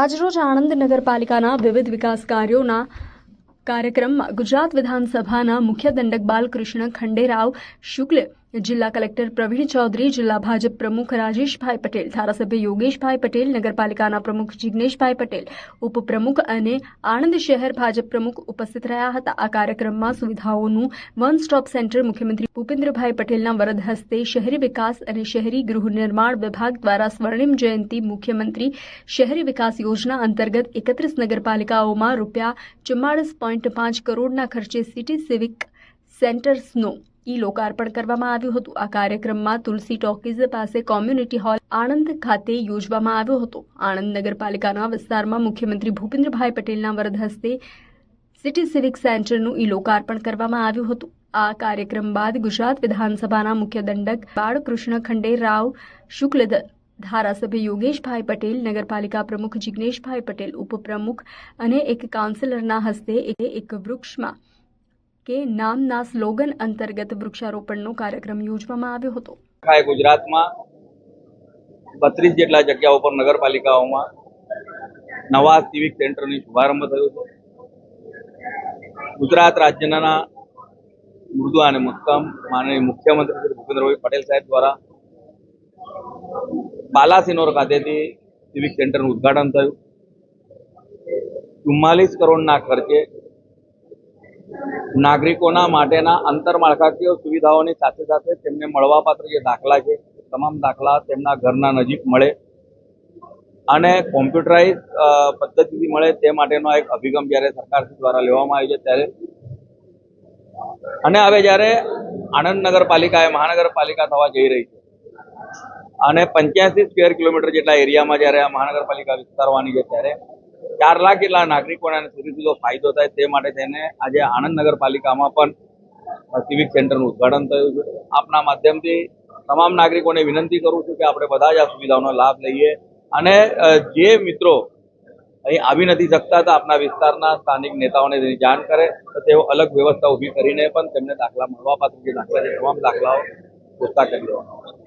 આજરોજ આણંદ નગરપાલિકાના વિવિધ વિકાસ કાર્યોના કાર્યક્રમમાં ગુજરાત વિધાનસભાના મુખ્ય દંડક બાલકૃષ્ણ ખંડેરાવ શુક્લ, જિલ્લા કલેક્ટર પ્રવીણ ચૌધરી, જિલ્લા ભાજપ પ્રમુખ રાજેશભાઈ પટેલ, ધારાસભ્ય યોગેશભાઈ પટેલ, નગરપાલિકાના પ્રમુખ જિગ્નેશભાઈ પટેલ, ઉપપ્રમુખ અને આણંદ શહેર ભાજપ પ્રમુખ ઉપસ્થિત રહ્યા હતા। આ કાર્યક્રમમાં સુવિધાઓનું વન સ્ટોપ સેન્ટર મુખ્યમંત્રી ભૂપેન્દ્રભાઈ પટેલના વરદ હસ્તે શહેરી વિકાસ અને શહેરી ગૃહ નિર્માણ વિભાગ દ્વારા સ્વર્ણિમ જયંતિ મુખ્યમંત્રી શહેરી વિકાસ યોજના અંતર્ગત 31 નગરપાલિકાઓમાં ₹44.5 કરોડના ખર્ચે સિટી સિવિક સેન્ટર્સનો લોકાર્પણ કરવામાં આવ્યું હતું। આ કાર્યક્રમમાં તુલસી ટોકીઝ પાસે કોમ્યુનિટી હોલ આણંદ ખાતે યોજવામાં આવ્યો હતો। આણંદ નગરપાલિકાના વિસ્તારમાં મુખ્યમંત્રી ભૂપેન્દ્રભાઈ પટેલના વરદ હસ્તે સિટી સિવિક સેન્ટરનું લોકાર્પણ કરવામાં આવ્યું હતું। આ કાર્યક્રમ બાદ ગુજરાત વિધાનસભાના મુખ્ય દંડક બાળકૃષ્ણ ખંડેરાવ શુક્લ, ધારાસભ્ય યોગેશભાઈ પટેલ, નગરપાલિકા પ્રમુખ જિગ્નેશભાઈ પટેલ, ઉપપ્રમુખ અને એક કાઉન્સિલરના હસ્તે એક વૃક્ષમાં કે નામના સ્લોગન અંતર્ગત વૃક્ષારોપણનો કાર્યક્રમ યોજવામાં આવ્યો હતો। ગુજરાતમાં 32 જેટલા જગ્યાઓ પર નગરપાલિકાઓમાં નવા સિવિક સેન્ટરની શુભારંભ થયો છે। ગુજરાત રાજ્યના મૃદુ અને મક્કમ માનનીય મુખ્યમંત્રી શ્રી ભૂપેન્દ્રભાઈ પટેલ સાહેબ દ્વારા બાલાસિનોર ખાતેથી સિવિક સેન્ટરનું ઉદ્ઘાટન થયું। 44 કરોડના ખર્ચે નાગરિકોના માટેના આંતરમાળખાકીય સુવિધાઓની સાથે સાથે તેમને મળવાપાત્ર જે દાખલા છે તમામ દાખલા તેમના ઘરના નજીક મળે અને કોમ્પ્યુટરાઇઝ પદ્ધતિથી મળે તે માટેનો એક અભિગમ જ્યારે સરકાર દ્વારા લેવામાં આવ્યો છે ત્યારે અને હવે જ્યારે આણંદ નગરપાલિકા એ મહાનગરપાલિકા થવા જઈ રહી છે અને 85 સ્ક્વેર કિલોમીટર જેટલા એરિયામાં જ્યારે આ મહાનગરપાલિકા વિસ્તારવાની છે ત્યારે 4 લાખ જેટલા નાગરિકોને સીધો સીધો ફાયદો થાય તે માટે તેને આજે આણંદ નગરપાલિકામાં પણ સિવિક સેન્ટરનું ઉદ્ઘાટન થયું છે। આપના માધ્યમથી તમામ નાગરિકોને વિનંતી કરું છું કે આપણે બધા જ આ સુવિધાઓનો લાભ લઈએ અને જે મિત્રો અહીં આવી નથી શકતા તો આપના વિસ્તારના સ્થાનિક નેતાઓને તેની જાણ કરે તો તેઓ અલગ વ્યવસ્થા ઊભી કરીને પણ તેમને દાખલા મળવાપાત્ર જે દાખલા છે તમામ દાખલાઓ પૂછતા કરી દેવાના।